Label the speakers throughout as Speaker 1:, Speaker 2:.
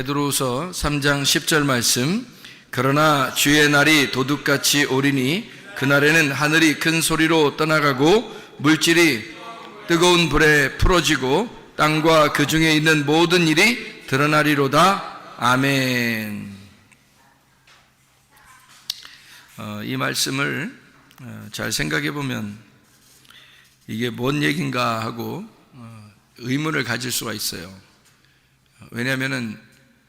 Speaker 1: 베드로후서 3장 10절 말씀. 그러나 주의 날이 도둑같이 오리니 그날에는 하늘이 큰 소리로 떠나가고 물질이 뜨거운 불에 풀어지고 땅과 그 중에 있는 모든 일이 드러나리로다. 아멘. 이 말씀을 잘 생각해 보면 이게 뭔 얘기인가 하고 의문을 가질 수가 있어요. 왜냐하면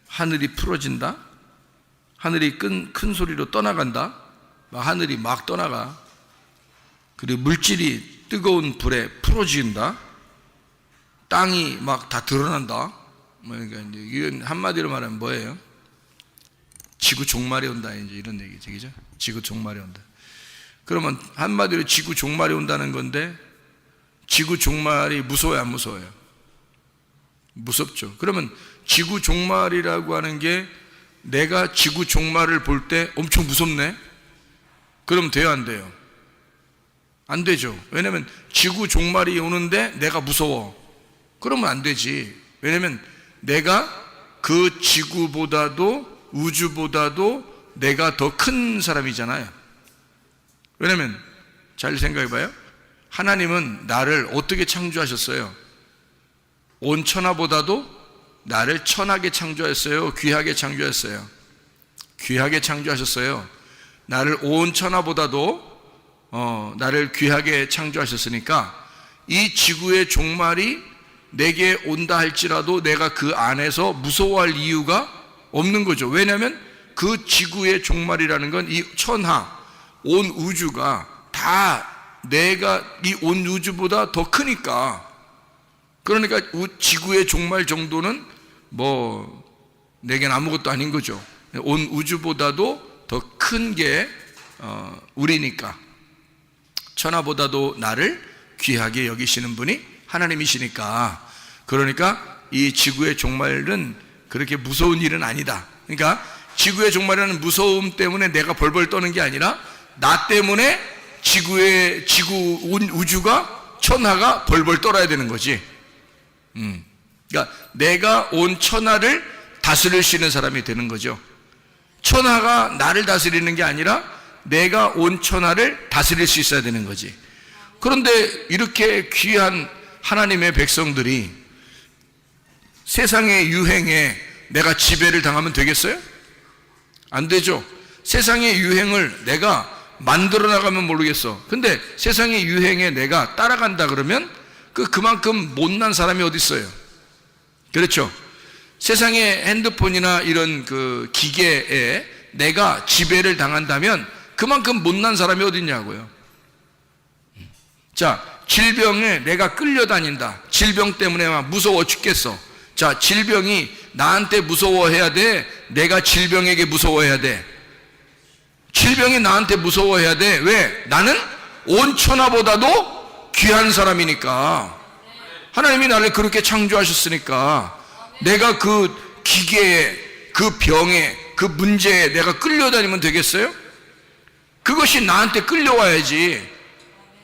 Speaker 1: 하늘이 풀어진다, 하늘이 큰 소리로 떠나간다, 하늘이 막 떠나가, 그리고 물질이 뜨거운 불에 풀어진다, 땅이 막 다 드러난다. 그러니까 이건 한마디로 말하면 뭐예요? 지구 종말이 온다, 이제 이런 얘기죠, 그죠? 지구 종말이 온다. 그러면 한마디로 지구 종말이 온다는 건데, 지구 종말이 무서워요, 안 무서워요? 무섭죠. 그러면 지구 종말이라고 하는 게 내가 지구 종말을 볼 때 엄청 무섭네? 그럼 돼요, 안 돼요? 안 되죠. 왜냐면 지구 종말이 오는데 내가 무서워. 그러면 안 되지. 왜냐면 내가 그 지구보다도 우주보다도 내가 더 큰 사람이잖아요. 왜냐면 잘 생각해 봐요. 하나님은 나를 어떻게 창조하셨어요? 온 천하보다도 나를 천하게 창조했어요? 귀하게 창조했어요? 귀하게 창조하셨어요. 나를 온 천하보다도 나를 귀하게 창조하셨으니까 이 지구의 종말이 내게 온다 할지라도 내가 그 안에서 무서워할 이유가 없는 거죠. 왜냐하면 그 지구의 종말이라는 건 이 천하, 온 우주가 다 내가 이 온 우주보다 더 크니까. 그러니까 지구의 종말 정도는 뭐 내겐 아무것도 아닌 거죠. 온 우주보다도 더 큰 게 우리니까. 천하보다도 나를 귀하게 여기시는 분이 하나님이시니까. 그러니까 이 지구의 종말은 그렇게 무서운 일은 아니다. 그러니까 지구의 종말이라는 무서움 때문에 내가 벌벌 떠는 게 아니라 나 때문에 지구 온 우주가 천하가 벌벌 떨어야 되는 거지. 그러니까 내가 온 천하를 다스릴 수 있는 사람이 되는 거죠. 천하가 나를 다스리는 게 아니라 내가 온 천하를 다스릴 수 있어야 되는 거지. 그런데 이렇게 귀한 하나님의 백성들이 세상의 유행에 내가 지배를 당하면 되겠어요? 안 되죠. 세상의 유행을 내가 만들어 나가면 모르겠어. 근데 세상의 유행에 내가 따라간다 그러면 그만큼 못난 사람이 어디 있어요? 그렇죠. 세상의 핸드폰이나 이런 그 기계에 내가 지배를 당한다면 그만큼 못난 사람이 어디 있냐고요. 자, 질병에 내가 끌려다닌다. 질병 때문에 막 무서워 죽겠어. 자, 질병이 나한테 무서워해야 돼? 내가 질병에게 무서워해야 돼? 질병이 나한테 무서워해야 돼. 왜? 나는 온 천하보다도 귀한 사람이니까. 하나님이 나를 그렇게 창조하셨으니까 내가 그 기계에, 그 병에, 그 문제에 내가 끌려다니면 되겠어요? 그것이 나한테 끌려와야지.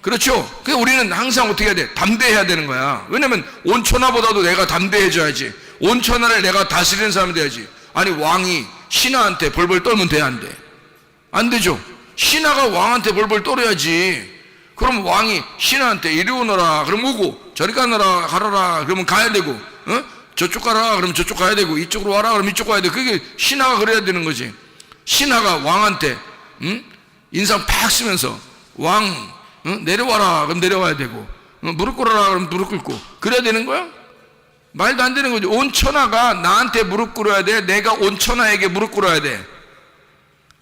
Speaker 1: 그렇죠? 그래서 우리는 항상 어떻게 해야 돼? 담대해야 되는 거야. 왜냐면 온 천하보다도 내가 담대해져야지. 온 천하를 내가 다스리는 사람이 돼야지. 아니, 왕이 신하한테 벌벌 떨면 돼, 안 돼? 안 되죠. 신하가 왕한테 벌벌 떨어야지. 그럼 왕이 신하한테 이리 오너라 그럼 오고, 저리 가너라 가라라 그러면 가야 되고, 저쪽 가라 그러면 저쪽 가야 되고, 이쪽으로 와라 그러면 이쪽 가야 돼. 그게 신하가 그래야 되는 거지. 신하가 왕한테 인상 팍 쓰면서 왕 내려와라 그럼 내려와야 되고, 무릎 꿇어라 그럼 무릎 꿇고 그래야 되는 거야? 말도 안 되는 거지. 온 천하가 나한테 무릎 꿇어야 돼? 내가 온 천하에게 무릎 꿇어야 돼?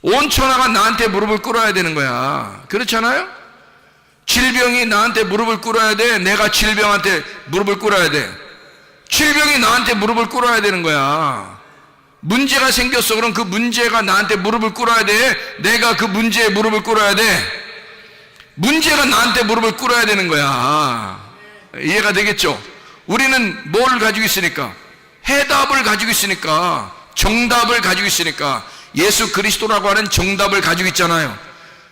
Speaker 1: 온 천하가 나한테 무릎을 꿇어야 되는 거야. 그렇잖아요? 질병이 나한테 무릎을 꿇어야 돼? 내가 질병한테 무릎을 꿇어야 돼? 질병이 나한테 무릎을 꿇어야 되는 거야. 문제가 생겼어. 그럼 그 문제가 나한테 무릎을 꿇어야 돼? 내가 그 문제에 무릎을 꿇어야 돼? 문제가 나한테 무릎을 꿇어야 되는 거야. 이해가 되겠죠? 우리는 뭘 가지고 있으니까? 해답을 가지고 있으니까, 정답을 가지고 있으니까, 예수 그리스도라고 하는 정답을 가지고 있잖아요.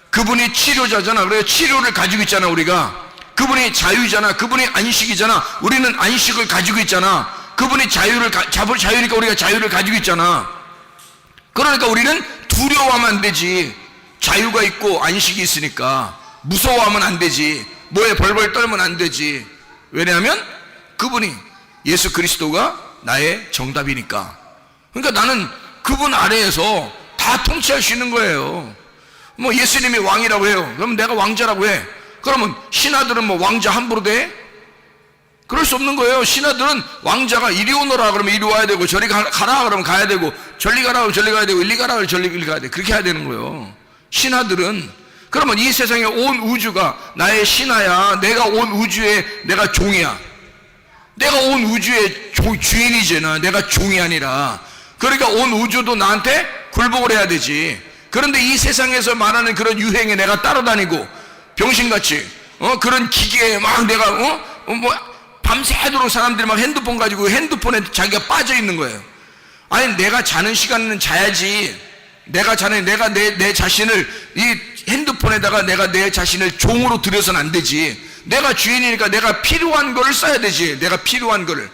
Speaker 1: 그분이 치료자잖아. 그래서 치료를 가지고 있잖아. 우리가 그분이 자유잖아. 그분이 안식이잖아. 우리는 안식을 가지고 있잖아. 그분이 자유니까 우리가 자유를 가지고 있잖아. 그러니까 우리는 두려워하면 안 되지. 자유가 있고 안식이 있으니까. 무서워하면 안 되지. 뭐에 벌벌 떨면 안 되지. 왜냐하면 그분이 예수 그리스도가 나의 정답이니까. 그러니까 나는 그분 아래에서 다 통치할 수 있는 거예요. 뭐 예수님이 왕이라고 해요. 그러면 내가 왕자라고 해. 그러면 신하들은 뭐 왕자 함부로 돼? 그럴 수 없는 거예요. 신하들은 왕자가 이리 오너라 그러면 이리 와야 되고, 저리 가라 그러면 가야 되고, 저리 가라 그러면 저리 가야 되고, 일리 가라 그러면 저리 가야 돼. 그렇게 해야 되는 거예요. 신하들은. 그러면 이 세상에 온 우주가 나의 신하야. 내가 온 우주의 내가 종이야. 내가 온 우주의 주인이잖아. 내가 종이 아니라. 그러니까 온 우주도 나한테 굴복을 해야 되지. 그런데 이 세상에서 말하는 그런 유행에 내가 따라다니고 병신같이 그런 기계에 막 내가 뭐 밤새도록 사람들이 막 핸드폰 가지고 핸드폰에 자기가 빠져 있는 거예요. 아니 내가 자는 시간은 자야지. 내가 내 자신을 이 핸드폰에다가 내가 내 자신을 종으로 들여서는 안 되지. 내가 주인이니까 내가 필요한 거를 써야 되지. 내가 필요한 거를.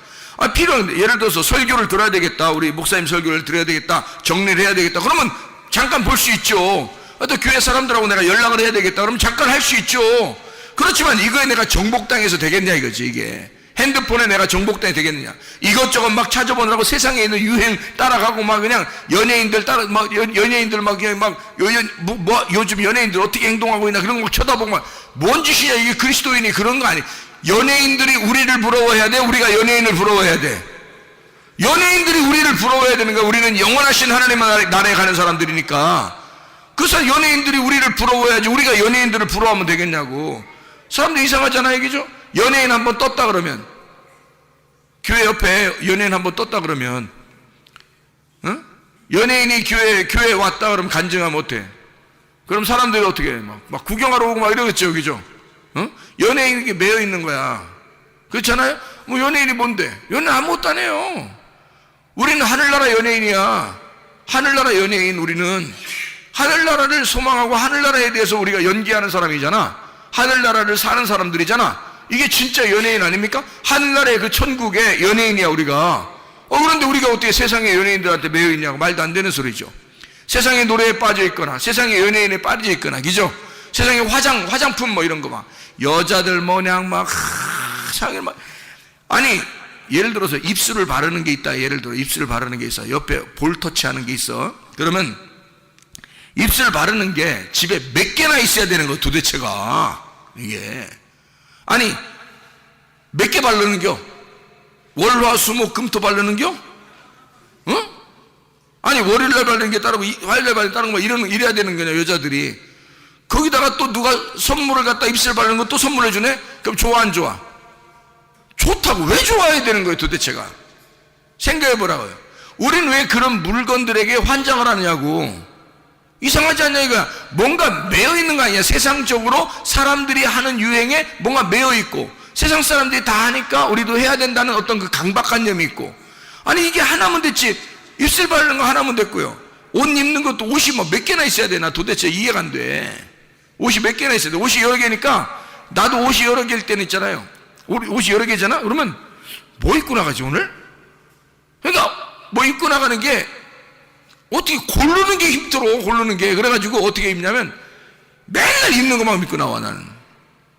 Speaker 1: 예를 들어서 설교를 들어야 되겠다. 우리 목사님 설교를 들어야 되겠다. 정리를 해야 되겠다. 그러면 잠깐 볼 수 있죠. 또 교회 사람들하고 내가 연락을 해야 되겠다. 그러면 잠깐 할 수 있죠. 그렇지만 이거에 내가 정복당해서 되겠냐 이거지. 이게 핸드폰에 내가 정복당이 되겠느냐. 이것저것 막 찾아보느라고 세상에 있는 유행 따라가고 막 그냥 연예인들 따라 막 연예인들 막 그냥 막 요즘 연예인들 어떻게 행동하고 있나 그런 거 막 쳐다보고 막 뭔 짓이냐. 이게 그리스도인이 그런 거 아니. 연예인들이 우리를 부러워해야 돼? 우리가 연예인을 부러워해야 돼? 연예인들이 우리를 부러워해야 되는 거야. 우리는 영원하신 하나님 나라에 가는 사람들이니까. 그래서 연예인들이 우리를 부러워해야지 우리가 연예인들을 부러워하면 되겠냐고. 사람들 이상하잖아 이게죠. 연예인 한번 떴다 그러면, 교회 옆에 연예인 한번 떴다 그러면, 연예인이 교회에 왔다 그러면 간증하면 어때? 그럼 사람들이 어떻게 해? 막 구경하러 오고 막 이러겠죠, 여기죠? 연예인에게 매여 있는 거야. 그렇잖아요? 뭐 연예인이 뭔데? 연예인 아무것도 안 해요. 우리는 하늘나라 연예인이야. 하늘나라 연예인. 우리는 하늘나라를 소망하고 하늘나라에 대해서 우리가 연기하는 사람이잖아. 하늘나라를 사는 사람들이잖아. 이게 진짜 연예인 아닙니까? 하늘나라의 그 천국의 연예인이야 우리가. 그런데 우리가 어떻게 세상의 연예인들한테 매여 있냐고. 말도 안 되는 소리죠. 세상의 노래에 빠져 있거나 세상의 연예인에 빠져 있거나, 그죠? 세상에 화장품 뭐 이런 거 막 여자들 뭐냥 막 상을 막, 아니 예를 들어서 입술을 바르는 게 있다. 예를 들어 입술을 바르는 게 있어. 옆에 볼 터치하는 게 있어. 그러면 입술 바르는 게 집에 몇 개나 있어야 되는 거 도대체가. 이게 아니 몇 개 바르는겨? 월화수목금토 바르는겨? 아니 월요일날 바르는 게 따르고 화요일날 바르는 게 따르고 뭐 이래야 되는 거냐 여자들이. 거기다가 또 누가 선물을 갖다 입술 바르는 거 또 선물해 주네? 그럼 좋아 안 좋아? 좋다고. 왜 좋아해야 되는 거예요 도대체가? 생각해 보라고요. 우리는 왜 그런 물건들에게 환장을 하느냐고. 이상하지 않냐 이거야. 뭔가 매여 있는 거 아니야. 세상적으로 사람들이 하는 유행에 뭔가 매여 있고, 세상 사람들이 다 하니까 우리도 해야 된다는 어떤 그 강박관념이 있고. 아니 이게 하나면 됐지. 입술 바르는 거 하나면 됐고요. 옷 입는 것도 옷이 뭐 몇 개나 있어야 되나 도대체 이해가 안 돼. 옷이 몇 개나 있어야 돼. 옷이 여러 개니까 나도 옷이 여러 개일 때는 있잖아요. 옷이 여러 개잖아. 그러면 뭐 입고 나가지 오늘? 그러니까 뭐 입고 나가는 게 어떻게 고르는 게 힘들어. 고르는 게. 그래가지고 어떻게 입냐면 맨날 입는 것만 입고 나와 나는.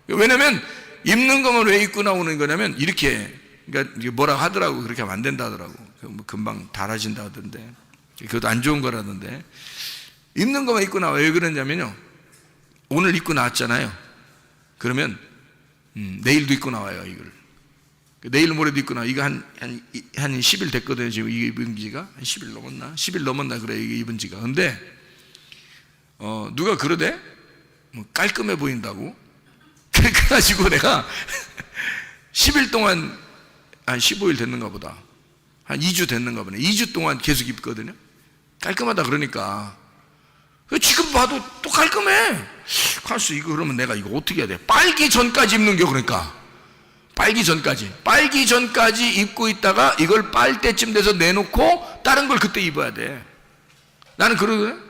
Speaker 1: 왜냐면 입는 것만 왜 입고 나오는 거냐면 이렇게, 그러니까 뭐라 하더라고. 그렇게 하면 안 된다 하더라고. 뭐 금방 달아진다 하던데. 그것도 안 좋은 거라던데. 입는 것만 입고 나와. 왜 그러냐면요, 오늘 입고 나왔잖아요. 그러면 내일도 입고 나와요 이걸. 내일 모레도 입고 나와. 이거 한 10일 됐거든요 지금. 이게 입은 지가 한 10일 넘었나? 10일 넘었나 그래 이게 입은 지가. 근데 누가 그러대? 뭐 깔끔해 보인다고. 그래가지고 내가 10일 동안, 한 15일 됐는가 보다, 한 2주 됐는가 보네. 2주 동안 계속 입거든요. 깔끔하다 그러니까. 지금 봐도 또 깔끔해. 칼수 이거 그러면 내가 이거 어떻게 해야 돼? 빨기 전까지 입는겨. 그러니까 빨기 전까지 입고 있다가 이걸 빨 때쯤 돼서 내놓고 다른 걸 그때 입어야 돼. 나는 그러거든.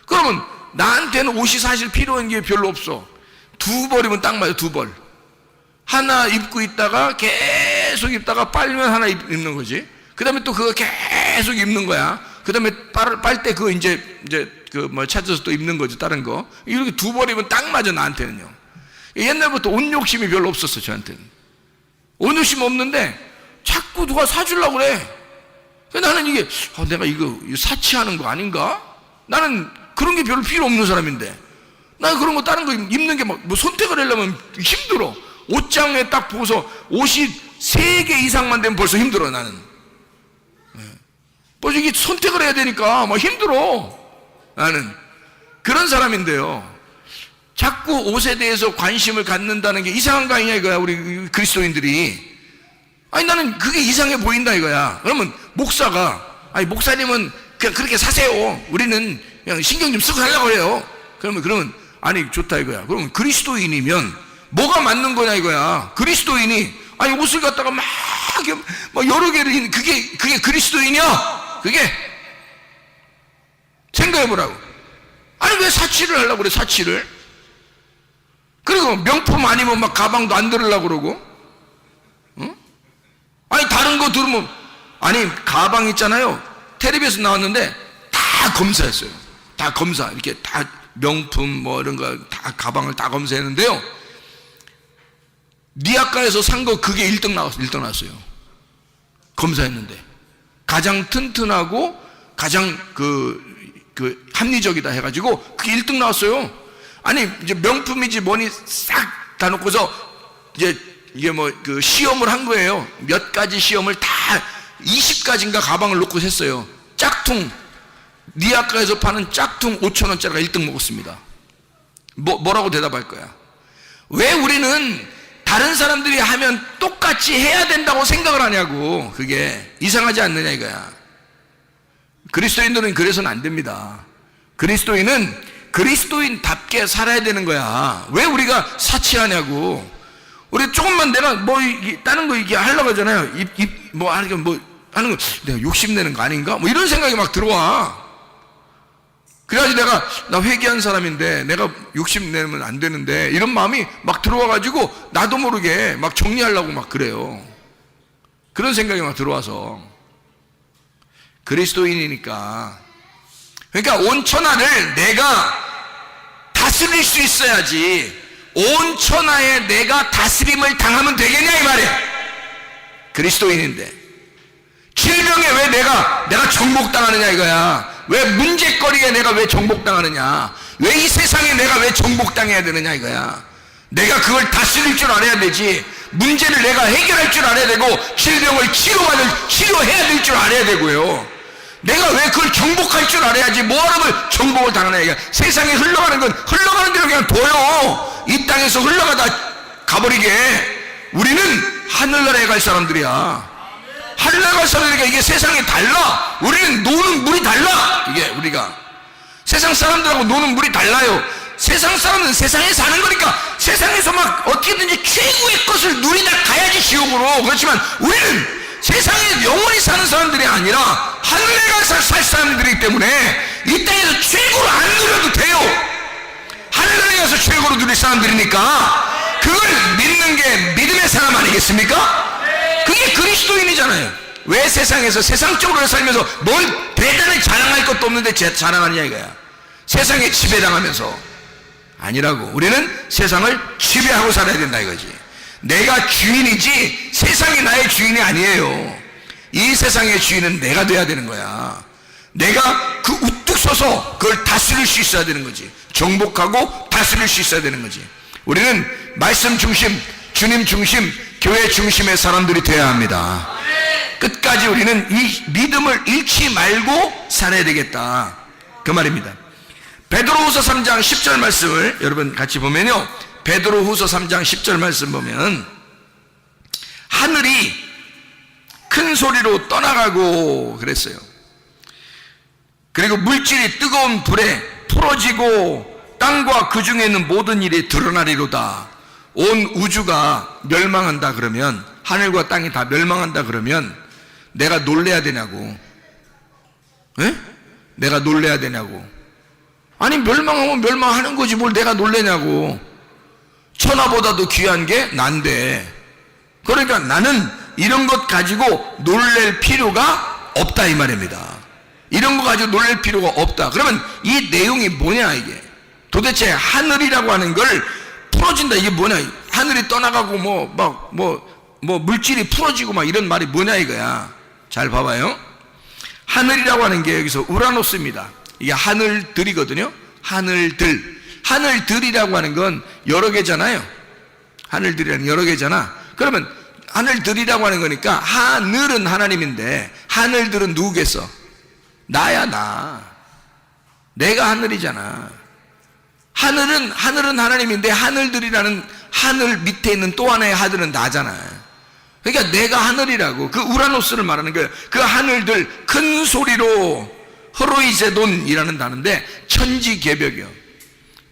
Speaker 1: 그러면 나한테는 옷이 사실 필요한 게 별로 없어. 두 벌이면 딱 맞아. 두 벌. 하나 입고 있다가 계속 계속 입다가 빨면 하나 입는 거지. 그 다음에 또 그거 계속 입는 거야. 그 다음에 빨 때 그거 이제 그 뭐 찾아서 또 입는 거지, 다른 거. 이렇게 두 벌이면 딱 맞아, 나한테는요. 옛날부터 옷 욕심이 별로 없었어, 저한테는. 옷 욕심 없는데 자꾸 누가 사주려고 그래. 나는 이게, 내가 이거 사치하는 거 아닌가? 나는 그런 게 별로 필요 없는 사람인데. 나 그런 거 다른 거 입는 게 뭐 선택을 하려면 힘들어. 옷장에 딱 보고서 옷이 3개 이상만 되면 벌써 힘들어, 나는. 벌써 이게 선택을 해야 되니까 막 힘들어. 나는 그런 사람인데요. 자꾸 옷에 대해서 관심을 갖는다는 게 이상한 거 아니냐 이거야, 우리 그리스도인들이. 아니, 나는 그게 이상해 보인다 이거야. 그러면 목사가, 아니, 목사님은 그냥 그렇게 사세요. 우리는 그냥 신경 좀 쓰고 살려고 해요. 그러면, 아니, 좋다 이거야. 그러면 그리스도인이면 뭐가 맞는 거냐 이거야. 그리스도인이, 아니, 옷을 갖다가 막 여러 개를 입는, 그게 그리스도인이야? 그게? 생각해보라고. 아니, 왜 사치를 하려고 그래, 사치를? 그리고 명품 아니면 막 가방도 안 들으려고 그러고, 응? 아니, 다른 거 들으면, 아니, 가방 있잖아요. 텔레비에서 나왔는데 다 검사했어요. 다 검사. 이렇게 다 명품 뭐 이런 거 다 가방을 다 검사했는데요. 니아카에서 산 거 그게 1등 나왔어요. 검사했는데. 가장 튼튼하고 가장 그 합리적이다 해가지고 그게 1등 나왔어요. 아니, 이제 명품이지 뭐니 싹 다 놓고서 이제 이게 뭐 그 시험을 한 거예요. 몇 가지 시험을 다 20가지인가 가방을 놓고 했어요. 짝퉁, 니아카에서 파는 짝퉁 5,000원짜리가 1등 먹었습니다. 뭐라고 대답할 거야? 왜 우리는 다른 사람들이 하면 똑같이 해야 된다고 생각을 하냐고. 그게 이상하지 않느냐 이거야. 그리스도인들은 그래서는 안 됩니다. 그리스도인은 그리스도인답게 살아야 되는 거야. 왜 우리가 사치하냐고. 우리 조금만 내가 뭐 다른 거 이게 하려고 하잖아요. 뭐 하는 거 내가 욕심내는 거 아닌가? 뭐 이런 생각이 막 들어와. 그래가지고 나 회개한 사람인데 내가 욕심내면 안 되는데 이런 마음이 막 들어와가지고 나도 모르게 막 정리하려고 막 그래요. 그런 생각이 막 들어와서. 그리스도인이니까. 그러니까 온 천하를 내가 다스릴 수 있어야지. 온 천하에 내가 다스림을 당하면 되겠냐 이 말이야. 그리스도인인데 질병에 왜 내가 정복당하느냐 이거야. 왜 문제거리에 내가 왜 정복당하느냐. 왜 이 세상에 내가 왜 정복당해야 되느냐 이거야. 내가 그걸 다스릴 줄 알아야 되지. 문제를 내가 해결할 줄 알아야 되고 질병을 치료해야 될 줄 알아야 되고요. 내가 왜 그걸 정복할 줄 알아야지. 뭐하러 정복을 당하냐 이거야. 세상에 흘러가는 건 흘러가는 대로 그냥 둬요. 이 땅에서 흘러가다 가버리게. 우리는 하늘나라에 갈 사람들이야. 하늘나라에 갈 사람들이니까 이게 세상이 달라. 우리는 노는 물이 달라. 이게 우리가 세상 사람들하고 노는 물이 달라요. 세상 사람은 세상에 사는 거니까 세상에서 막 어떻게든지 최고의 것을 누리다 가야지 지옥으로. 그렇지만 우리는 세상에 영원히 사는 사람들이 아니라 하늘에 가서 살 사람들이기 때문에 이 땅에서 최고로 안 누려도 돼요. 하늘에 가서 최고로 누릴 사람들이니까 그걸 믿는 게 믿음의 사람 아니겠습니까? 그게 그리스도인이잖아요. 왜 세상에서 세상적으로 살면서 뭘 대단히 자랑할 것도 없는데 자랑하느냐 이거야. 세상에 지배당하면서. 아니라고. 우리는 세상을 지배하고 살아야 된다 이거지. 내가 주인이지 세상이 나의 주인이 아니에요. 이 세상의 주인은 내가 돼야 되는 거야. 내가 그 우뚝 서서 그걸 다스릴 수 있어야 되는 거지. 정복하고 다스릴 수 있어야 되는 거지. 우리는 말씀 중심, 주님 중심, 교회 중심의 사람들이 되어야 합니다. 끝까지 우리는 이 믿음을 잃지 말고 살아야 되겠다, 그 말입니다. 베드로후서 3장 10절 말씀을 여러분 같이 보면요, 베드로후서 3장 10절 말씀 보면 하늘이 큰 소리로 떠나가고 그랬어요. 그리고 물질이 뜨거운 불에 풀어지고 땅과 그 중에 있는 모든 일이 드러나리로다. 온 우주가 멸망한다 그러면, 하늘과 땅이 다 멸망한다 그러면 내가 놀래야 되냐고. 에? 내가 놀래야 되냐고. 아니, 멸망하면 멸망하는 거지 뭘 내가 놀래냐고. 천하보다도 귀한 게 난데. 그러니까 나는 이런 것 가지고 놀랄 필요가 없다 이 말입니다. 이런 거 가지고 놀랄 필요가 없다. 그러면 이 내용이 뭐냐 이게? 도대체 하늘이라고 하는 걸 풀어진다 이게 뭐냐? 하늘이 떠나가고 뭐 물질이 풀어지고 막 이런 말이 뭐냐 이거야. 잘 봐봐요. 하늘이라고 하는 게 여기서 우라노스입니다. 이게 하늘들이거든요. 하늘들이라고 하는 건 여러 개잖아요. 하늘들이라는 여러 개잖아. 그러면 하늘들이라고 하는 거니까 하늘은 하나님인데 하늘들은 누구겠어? 나야 나. 내가 하늘이잖아. 하늘은 하나님인데 하늘들이라는 하늘 밑에 있는 또 하나의 하늘은 나잖아. 그러니까 내가 하늘이라고. 그 우라노스를 말하는 거예요. 그 하늘들 큰 소리로 허로이제돈이라는 단어인데 천지개벽이요.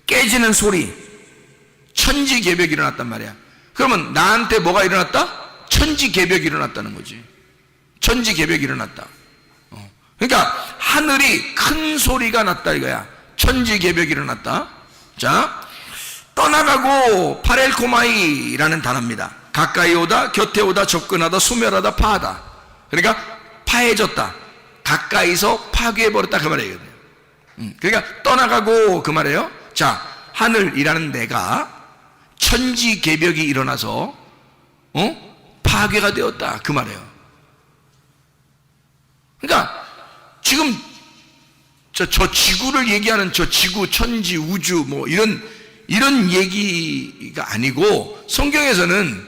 Speaker 1: 깨지는 소리. 천지개벽이 일어났단 말이야. 그러면 나한테 뭐가 일어났다? 천지개벽이 일어났다는 거지. 천지개벽이 일어났다. 그러니까 하늘이 큰 소리가 났다 이거야. 천지개벽이 일어났다. 자, 떠나가고 파렐코마이라는 단어입니다. 가까이 오다, 곁에 오다, 접근하다, 소멸하다, 파하다. 그러니까 파해졌다. 가까이서 파괴해버렸다 그 말이에요. 그러니까 떠나가고 그 말이에요. 자, 하늘이라는 내가 천지개벽이 일어나서 파괴가 되었다 그 말이에요. 그러니까 지금 저 지구를 얘기하는 저 지구, 천지, 우주 뭐 이런 얘기가 아니고 성경에서는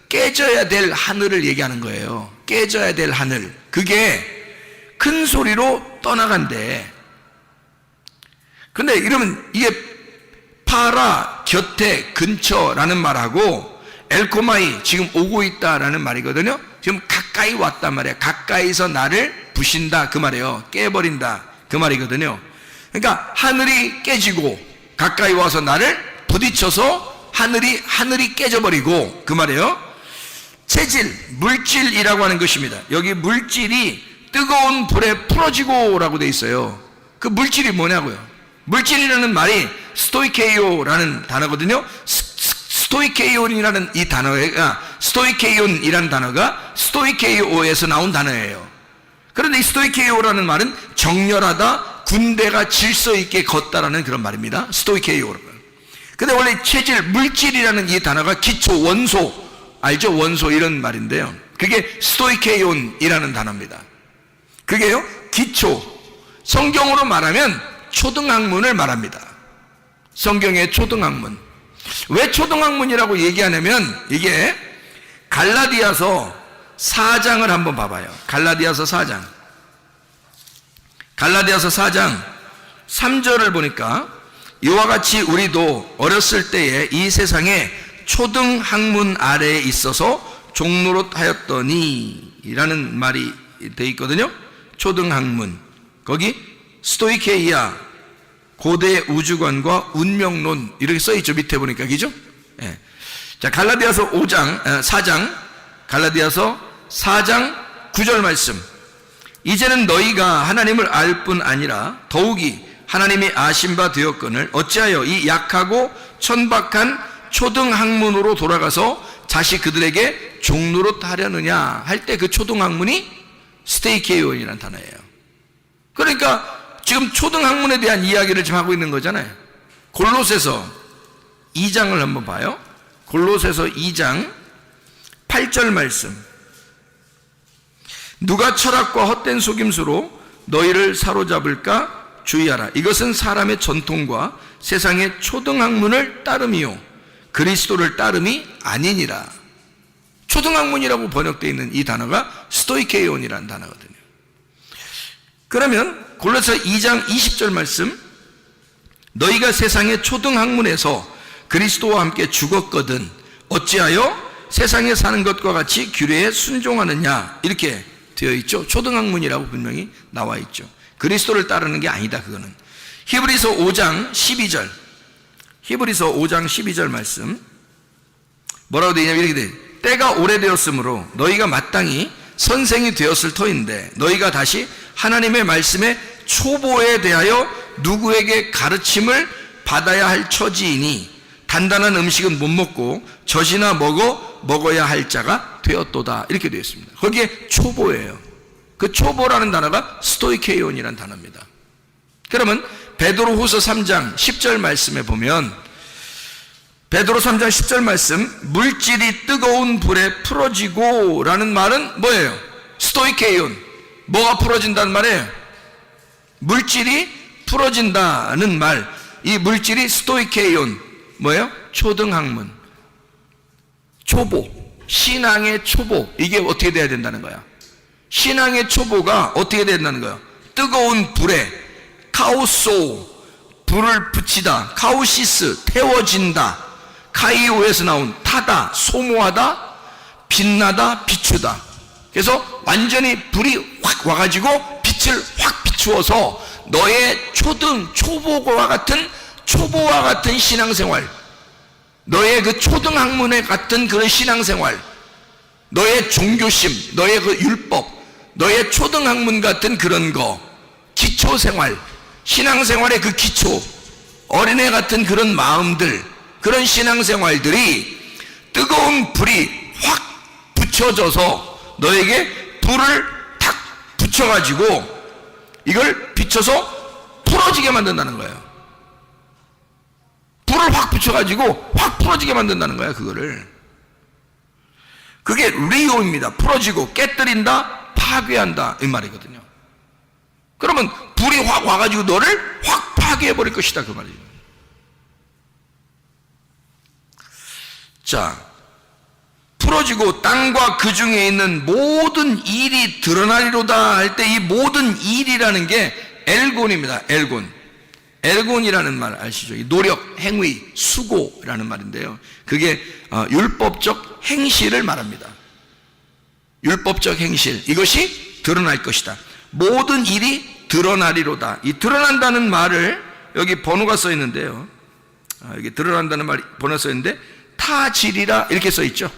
Speaker 1: 깨져야 될 하늘을 얘기하는 거예요. 깨져야 될 하늘. 그게 큰 소리로 떠나간대. 근데 이러면 이게 파라, 곁에, 근처라는 말하고 엘코마이, 지금 오고 있다라는 말이거든요. 지금 가까이 왔단 말이에요. 가까이서 나를 부신다 그 말이에요. 깨버린다 그 말이거든요. 그러니까 하늘이 깨지고 가까이 와서 나를 부딪혀서 하늘이 깨져버리고 그 말이에요. 체질, 물질이라고 하는 것입니다. 여기 물질이 뜨거운 불에 풀어지고 라고 돼 있어요. 그 물질이 뭐냐고요? 물질이라는 말이 스토이케이오라는 단어거든요. 스토이케이온이라는 이 단어가 스토이케이온이라는 단어가 스토이케이오에서 나온 단어예요. 그런데 이 스토이케이오라는 말은 정렬하다, 군대가 질서 있게 걷다라는 그런 말입니다. 스토이케이오. 근데 원래 체질, 물질이라는 이 단어가 기초, 원소, 알죠? 원소 이런 말인데요. 그게 스토이케이온이라는 단어입니다. 그게요, 기초. 성경으로 말하면 초등학문을 말합니다. 성경의 초등학문. 왜 초등학문이라고 얘기하냐면 이게 갈라디아서 4장을 한번 봐봐요. 갈라디아서 4장 3절을 보니까 이와 같이 우리도 어렸을 때에 이 세상에 초등학문 아래에 있어서 종노릇하였더니 라는 말이 돼 있거든요. 초등학문. 거기 스토이케이아, 고대 우주관과 운명론 이렇게 써있죠. 밑에 보니까. 그죠? 예. 자, 갈라디아서 4장 갈라디아서 4장 9절 말씀. 이제는 너희가 하나님을 알 뿐 아니라 더욱이 하나님이 아신 바 되었거늘 어찌하여 이 약하고 천박한 초등학문으로 돌아가서 다시 그들에게 종노릇하려느냐 할 때 그 초등학문이 스테이케이온이라는 단어예요. 그러니까 지금 초등학문에 대한 이야기를 지금 하고 있는 거잖아요. 골로새서 2장을 한번 봐요. 골로새서 2장 8절 말씀. 누가 철학과 헛된 속임수로 너희를 사로잡을까 주의하라. 이것은 사람의 전통과 세상의 초등학문을 따름이요 그리스도를 따름이 아니니라. 초등학문이라고 번역되어 있는 이 단어가 스토이케이온이라는 단어거든요. 그러면 골로새 2장 20절 말씀. 너희가 세상의 초등학문에서 그리스도와 함께 죽었거든 어찌하여 세상에 사는 것과 같이 규례에 순종하느냐 이렇게 되어 있죠. 초등학문이라고 분명히 나와 있죠. 그리스도를 따르는 게 아니다 그거는. 히브리서 5장 12절 히브리서 5장 12절 말씀 뭐라고 되어 있냐면 이렇게 돼. 때가 오래되었으므로 너희가 마땅히 선생이 되었을 터인데 너희가 다시 하나님의 말씀의 초보에 대하여 누구에게 가르침을 받아야 할 처지이니 단단한 음식은 못 먹고 젖이나 먹어 먹어야 할 자가 되었도다. 이렇게 되어 있습니다. 거기에 초보예요. 그 초보라는 단어가 스토이케이온이라는 단어입니다. 그러면 베드로후서 3장 10절 말씀에 보면, 베드로 3장 10절 말씀, 물질이 뜨거운 불에 풀어지고 라는 말은 뭐예요? 스토이케이온. 뭐가 풀어진다는 말이에요? 물질이 풀어진다는 말. 이 물질이 스토이케이온, 뭐예요? 초등학문, 초보, 신앙의 초보. 이게 어떻게 돼야 된다는 거야? 신앙의 초보가 어떻게 된다는 거야? 뜨거운 불에, 카오소, 불을 붙이다, 카오시스, 태워진다, 카이오에서 나온 타다, 소모하다, 빛나다, 비추다. 그래서 완전히 불이 확 와가지고 빛을 확 비추어서 너의 초보와 같은 신앙생활, 너의 그 초등학문에 같은 그런 신앙생활, 너의 종교심, 너의 그 율법, 너의 초등학문 같은 그런 거, 기초생활, 신앙생활의 그 기초, 어린애 같은 그런 마음들, 그런 신앙생활들이 뜨거운 불이 확 붙여져서 너에게 불을 탁 붙여가지고 이걸 비춰서 풀어지게 만든다는 거예요. 불을 확 붙여가지고 확 풀어지게 만든다는 거야. 그게 리오입니다. 풀어지고, 깨뜨린다, 파괴한다, 이 말이거든요. 그러면 불이 확 와가지고 너를 확 파괴해버릴 것이다, 그 말이에요. 자, 풀어지고 땅과 그 중에 있는 모든 일이 드러나리로다 할 때, 이 모든 일이라는 게 엘곤입니다. 엘곤이라는 말 아시죠? 노력, 행위, 수고라는 말인데요. 그게 율법적 행실을 말합니다. 율법적 행실, 이것이 드러날 것이다. 모든 일이 드러나리로다. 이 드러난다는 말을 여기 번호가 써 있는데요. 여기 드러난다는 말이 번호가 써 있는데, 타지리라 이렇게 써 있죠.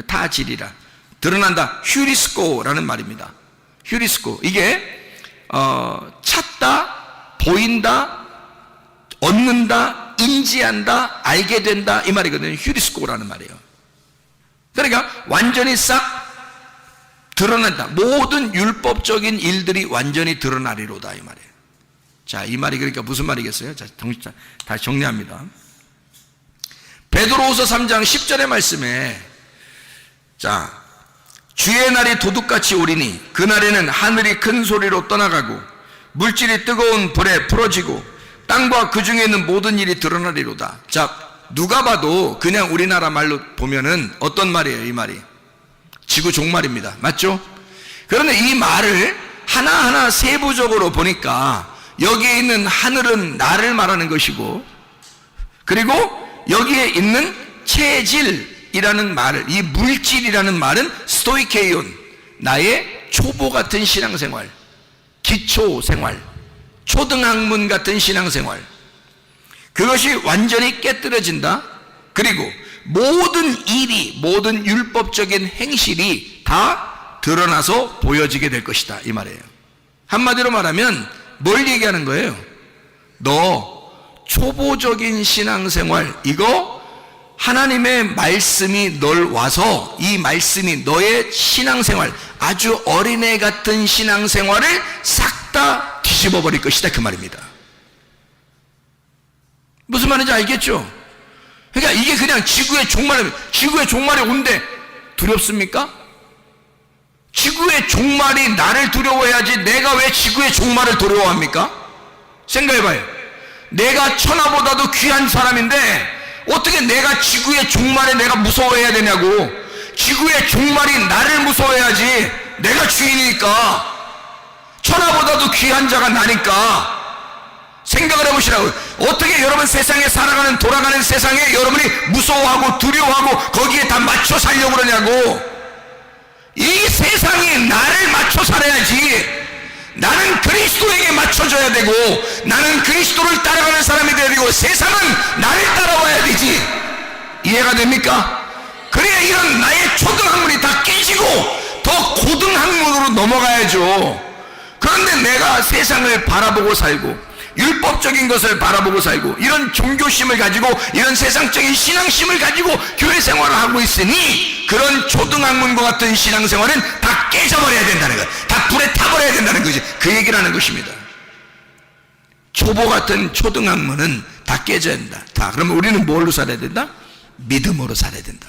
Speaker 1: 타지리라, 드러난다, 휴리스코라는 말입니다. 휴리스코, 이게 찾다, 보인다, 얻는다, 인지한다, 알게 된다, 이 말이거든요. 휴리스코라는 말이에요. 그러니까 완전히 싹 드러난다. 모든 율법적인 일들이 완전히 드러나리로다, 이 말이에요. 자, 이 말이 그러니까 무슨 말이겠어요? 자, 다시 정리합니다. 베드로후서 3장 10절의 말씀에, 자, 주의 날이 도둑같이 오리니 그날에는 하늘이 큰 소리로 떠나가고 물질이 뜨거운 불에 풀어지고 땅과 그 중에 있는 모든 일이 드러나리로다. 자, 누가 봐도 그냥 우리나라 말로 보면은 어떤 말이에요? 이 말이 지구 종말입니다. 맞죠? 그런데 이 말을 하나하나 세부적으로 보니까 여기에 있는 하늘은 나를 말하는 것이고, 그리고 여기에 있는 체질이라는 말을, 이 물질이라는 말은 스토이케이온, 나의 초보 같은 신앙생활, 기초생활, 초등학문 같은 신앙생활, 그것이 완전히 깨뜨려진다. 그리고 모든 일이, 모든 율법적인 행실이 다 드러나서 보여지게 될 것이다, 이 말이에요. 한마디로 말하면 뭘 얘기하는 거예요? 너 초보적인 신앙생활, 이거 하나님의 말씀이 널 와서 이 말씀이 너의 신앙생활, 아주 어린애 같은 신앙생활을 싹 다 뒤집어 버릴 것이다, 그 말입니다. 무슨 말인지 알겠죠? 그러니까 이게 그냥 지구의 종말이 온대. 두렵습니까? 지구의 종말이 나를 두려워해야지 내가 왜 지구의 종말을 두려워합니까? 생각해봐요. 내가 천하보다도 귀한 사람인데 어떻게 내가 지구의 종말에 내가 무서워해야 되냐고. 지구의 종말이 나를 무서워해야지, 내가 주인이니까. 천하보다도 귀한 자가 나니까. 생각을 해보시라고요. 어떻게 여러분 세상에 살아가는, 돌아가는 세상에 여러분이 무서워하고 두려워하고 거기에 다 맞춰 살려고 그러냐고. 이 세상이 나를 맞춰 살아야지. 나는 그리스도에게 맞춰져야 되고, 나는 그리스도를 따라가는 사람이 돼야 되고, 세상은 나를 따라와야 되지. 이해가 됩니까? 그래야 이런 나의 초등학문이 다 깨지고 더 고등학문으로 넘어가야죠. 그런데 내가 세상을 바라보고 살고 율법적인 것을 바라보고 살고 이런 종교심을 가지고 이런 세상적인 신앙심을 가지고 교회 생활을 하고 있으니 그런 초등학문과 같은 신앙생활은 다 깨져버려야 된다는 거예요. 다 불에 타버려야 된다는 거지. 그 얘기를 하는 것입니다. 초보 같은 초등학문은 다 깨져야 된다. 다. 그러면 우리는 뭘로 살아야 된다? 믿음으로 살아야 된다.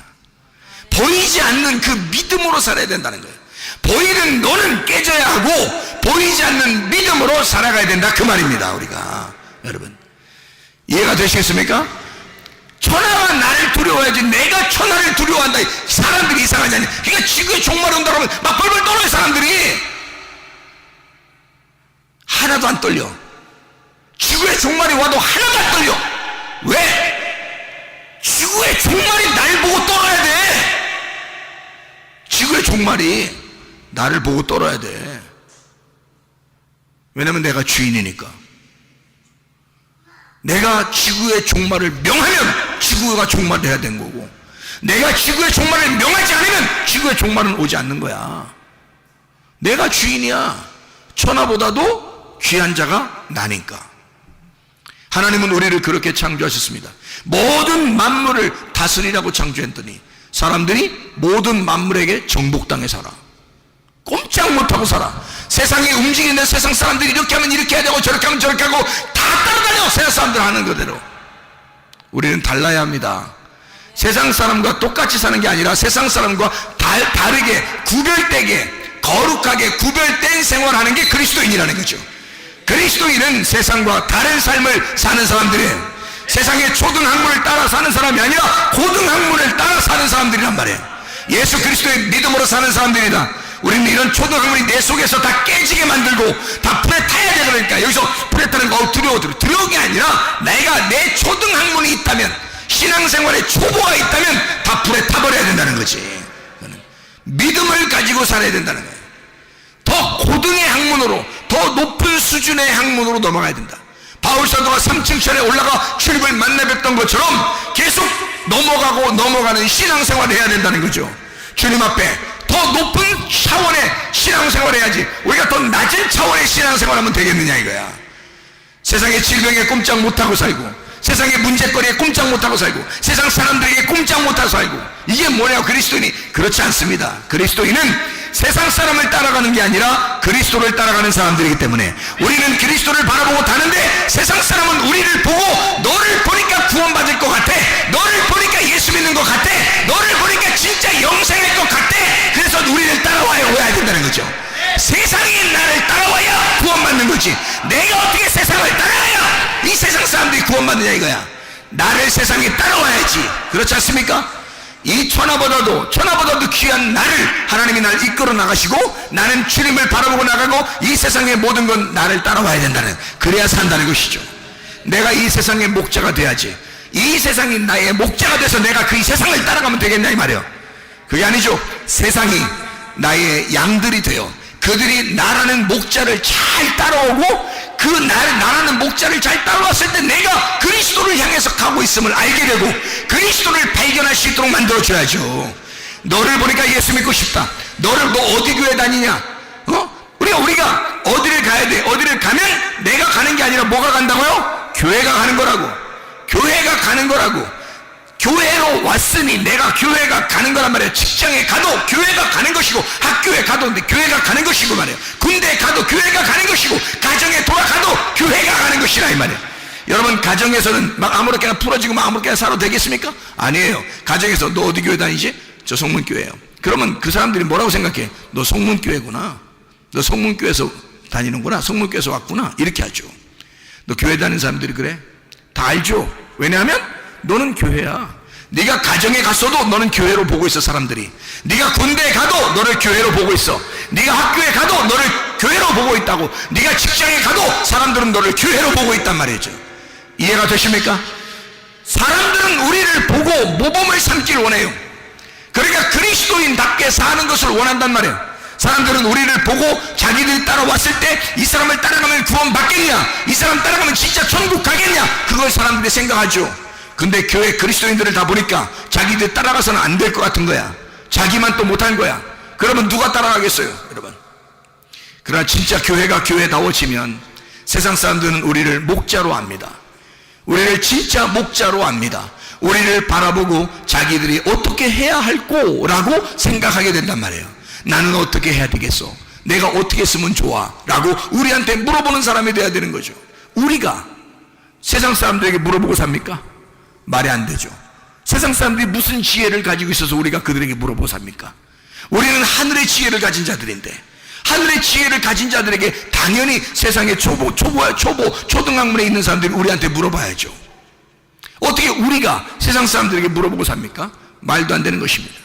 Speaker 1: 보이지 않는 그 믿음으로 살아야 된다는 거예요. 보이는 너는 깨져야 하고 보이지 않는 믿음으로 살아가야 된다, 그 말입니다. 우리가 여러분 이해가 되시겠습니까? 천하가 나를 두려워하지 내가 천하를 두려워한다. 사람들이 이상하지 않냐? 그러니까 지구에 종말이 온다 그러면 막 벌벌 떨어요. 사람들이 하나도 안 떨려. 지구에 종말이 와도 하나도 안 떨려. 왜? 지구의 종말이 날 보고 떨어야 돼. 지구의 종말이 나를 보고 떨어야 돼. 왜냐면 내가 주인이니까. 내가 지구의 종말을 명하면 지구가 종말해야 된 거고, 내가 지구의 종말을 명하지 않으면 지구의 종말은 오지 않는 거야. 내가 주인이야. 천하보다도 귀한 자가 나니까. 하나님은 우리를 그렇게 창조하셨습니다. 모든 만물을 다스리라고 창조했더니 사람들이 모든 만물에게 정복당해 살아. 꼼짝 못하고 살아. 세상이 움직이는데 세상 사람들이 이렇게 하면 이렇게 해야 되고 저렇게 하면 저렇게 하고 다 따라다녀. 세상 사람들 하는 그대로. 우리는 달라야 합니다. 세상 사람과 똑같이 사는 게 아니라 세상 사람과 다르게 구별되게 거룩하게 구별된 생활하는 게 그리스도인이라는 거죠. 그리스도인은 세상과 다른 삶을 사는 사람들이에요. 세상의 초등학문을 따라 사는 사람이 아니라 고등학문을 따라 사는 사람들이란 말이에요. 예수 그리스도의 믿음으로 사는 사람들이다. 우리는 이런 초등학문이 내 속에서 다 깨지게 만들고 다 불에 타야 돼. 그러니까 여기서 불에 타는 거 두려운 게 아니라 내가 내 초등학문이 있다면, 신앙생활에 초보가 있다면 다 불에 타버려야 된다는 거지. 믿음을 가지고 살아야 된다는 거예요. 더 고등의 학문으로, 더 높은 수준의 학문으로 넘어가야 된다. 바울 사도가 3층 철에 올라가 주님을 만나 뵙던 것처럼 계속 넘어가는 신앙생활을 해야 된다는 거죠. 주님 앞에 더 높은 차원의 신앙생활을 해야지 우리가 더 낮은 차원의 신앙생활을 하면 되겠느냐 이거야. 세상의 질병에 꼼짝 못하고 살고, 세상의 문제거리에 꼼짝 못하고 살고, 세상 사람들에게 꼼짝 못하고 살고, 이게 뭐냐고. 그리스도인이 그렇지 않습니다. 그리스도인은 세상 사람을 따라가는 게 아니라 그리스도를 따라가는 사람들이기 때문에 우리는 그리스도를 바라보고 다는데 세상 사람은 우리를 보고 너를 보니까 구원받을 것 같아, 너를 보니까 예수 믿는 것 같아, 너를 보니까 진짜 영생할 것 같아. 그래서 우리를 따라와야 된다는 거죠. 세상이 나를 따라와야 구원받는 거지. 내가 어떻게 세상을 따라와야 이 세상 사람들이 구원받느냐 이거야. 나를 세상에 따라와야지. 그렇지 않습니까? 이 천하보다도 귀한 나를 하나님이 나를 이끌어 나가시고 나는 주님을 바라보고 나가고 이 세상의 모든 건 나를 따라와야 된다는, 그래야 산다는 것이죠. 내가 이 세상의 목자가 돼야지. 이 세상이 나의 목자가 돼서 내가 그 세상을 따라가면 되겠냐 이 말이에요. 그게 아니죠. 세상이 나의 양들이 되어 그들이 나라는 목자를 잘 따라오고 그 나라는 목자를 잘 따라왔을 때 내가 그리스도를 향해서 가고 있음을 알게 되고 그리스도를 발견할 수 있도록 만들어줘야죠. 너를 보니까 예수 믿고 싶다. 너 어디 교회 다니냐? 우리가 어디를 가야 돼? 어디를 가면 내가 가는 게 아니라 뭐가 간다고요? 교회가 가는 거라고. 교회가 가는 거라고. 교회로 왔으니 내가 교회가 가는 거란 말이에요. 직장에 가도 교회가 가는 것이고, 학교에 가도 교회가 가는 것이고 말이에요. 군대에 가도 교회가 가는 것이고, 가정에 돌아가도 교회가 가는 것이라 이 말이에요. 여러분, 가정에서는 막 아무렇게나 풀어지고 막 아무렇게나 살아도 되겠습니까? 아니에요. 가정에서 너 어디 교회 다니지? 저 성문교회예요. 그러면 그 사람들이 뭐라고 생각해? 너 성문교회구나. 너 성문교회에서 다니는구나. 성문교회에서 왔구나. 이렇게 하죠. 너 교회 다니는 사람들이 그래? 다 알죠. 왜냐하면 너는 교회야. 네가 가정에 갔어도 너는 교회로 보고 있어. 사람들이 네가 군대에 가도 너를 교회로 보고 있어. 네가 학교에 가도 너를 교회로 보고 있다고. 네가 직장에 가도 사람들은 너를 교회로 보고 있단 말이죠. 이해가 되십니까? 사람들은 우리를 보고 모범을 삼기를 원해요. 그러니까 그리스도인답게 사는 것을 원한단 말이에요. 사람들은 우리를 보고 자기들이 따라왔을 때 이 사람을 따라가면 구원 받겠냐, 이 사람 따라가면 진짜 천국 가겠냐, 그걸 사람들이 생각하죠. 근데 교회 그리스도인들을 다 보니까 자기들 따라가서는 안 될 것 같은 거야. 자기만 또 못한 거야. 그러면 누가 따라가겠어요, 여러분? 그러나 진짜 교회가 교회다워지면 세상 사람들은 우리를 목자로 압니다. 우리를 진짜 목자로 압니다. 우리를 바라보고 자기들이 어떻게 해야 할 거라고 생각하게 된단 말이에요. 나는 어떻게 해야 되겠어? 내가 어떻게 했으면 좋아? 라고 우리한테 물어보는 사람이 돼야 되는 거죠. 우리가 세상 사람들에게 물어보고 삽니까? 말이 안 되죠. 세상 사람들이 무슨 지혜를 가지고 있어서 우리가 그들에게 물어보고 삽니까? 우리는 하늘의 지혜를 가진 자들인데, 하늘의 지혜를 가진 자들에게 당연히 세상의 초등학문에 있는 사람들이 우리한테 물어봐야죠. 어떻게 우리가 세상 사람들에게 물어보고 삽니까? 말도 안 되는 것입니다.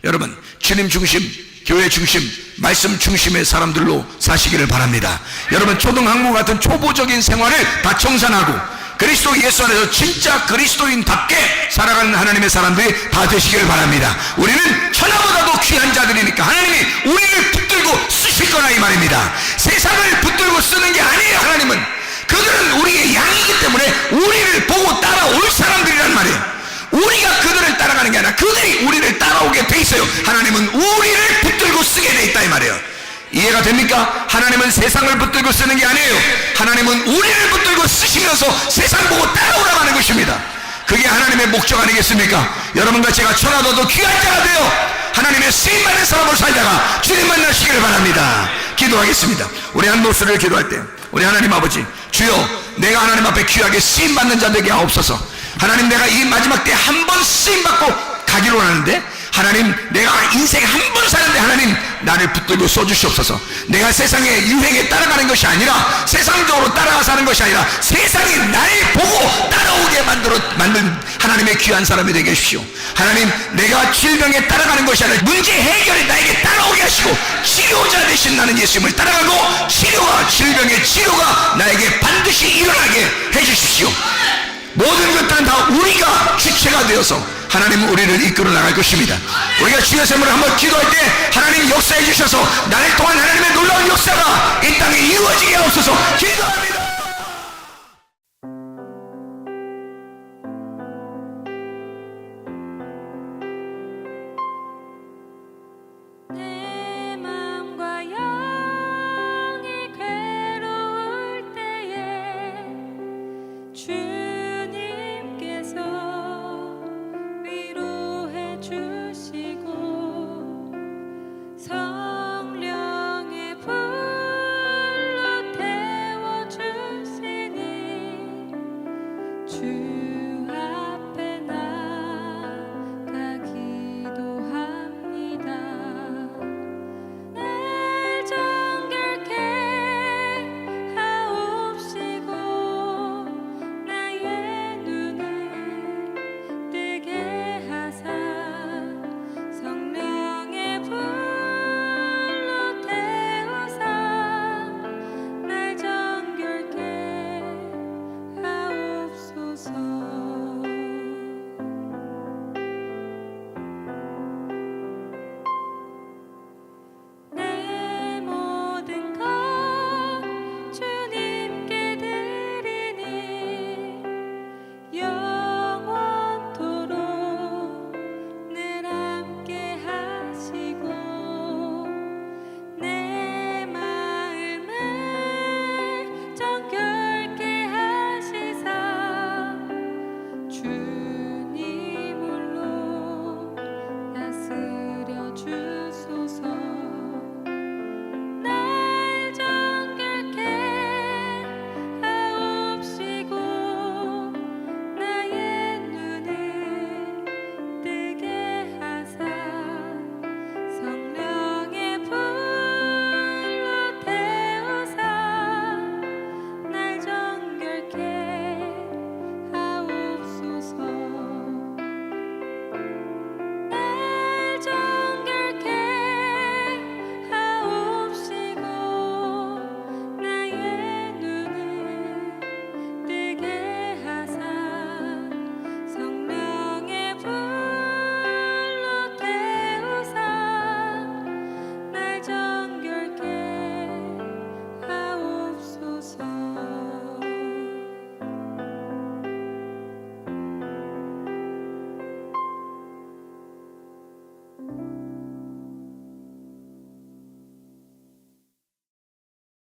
Speaker 1: 여러분, 주님 중심, 교회 중심, 말씀 중심의 사람들로 사시기를 바랍니다. 여러분, 초등학문 같은 초보적인 생활을 다 청산하고 그리스도 예수 안에서 진짜 그리스도인답게 살아가는 하나님의 사람들이 다 되시기를 바랍니다. 우리는 천하보다도 귀한 자들이니까 하나님이 우리를 붙들고 쓰실 거라 이 말입니다. 세상을 붙들고 쓰는 게 아니에요. 하나님은 그들은 우리의 양이기 때문에 우리를 보고 따라올 사람들이란 말이에요. 우리가 그들을 따라가는 게 아니라 그들이 우리를 따라오게 돼 있어요. 하나님은 우리를 붙들고 쓰게 돼 있다 이 말이에요. 이해가 됩니까? 하나님은 세상을 붙들고 쓰는 게 아니에요. 하나님은 우리를 붙들고 쓰시면서 세상 보고 따라오라고 하는 것입니다. 그게 하나님의 목적 아니겠습니까? 여러분과 제가 천하보다도 귀한 자가 되어 하나님의 쓰임받는 사람으로 살다가 주님 만나시기를 바랍니다. 기도하겠습니다. 우리 한 목소리를 기도할 때 우리 하나님 아버지, 주여 내가 하나님 앞에 귀하게 쓰임받는 자 되게 하옵소서. 하나님, 내가 이 마지막 때 한 번 쓰임받고 가기로 하는데 하나님, 내가 인생에 한 번 사는데 하나님 나를 붙들고 써주시옵소서. 내가 세상의 유행에 따라가는 것이 아니라, 세상적으로 따라가 사는 것이 아니라 세상이 나를 보고 따라오게 만든 하나님의 귀한 사람이 되게 해주시오. 하나님, 내가 질병에 따라가는 것이 아니라 문제 해결에 나에게 따라오게 하시고 치료자 되신 나는 예수님을 따라가고 치료와 질병의 치료가 나에게 반드시 일어나게 해주십시오. 모든 것들은 다 우리가 주체가 되어서 하나님은 우리를 이끌어 나갈 것입니다. 우리가 주의 샘을 한번 기도할 때 하나님 역사해 주셔서 나를 통한 하나님의 놀라운 역사가 이 땅에 이루어지게 하옵소서. 기도합니다.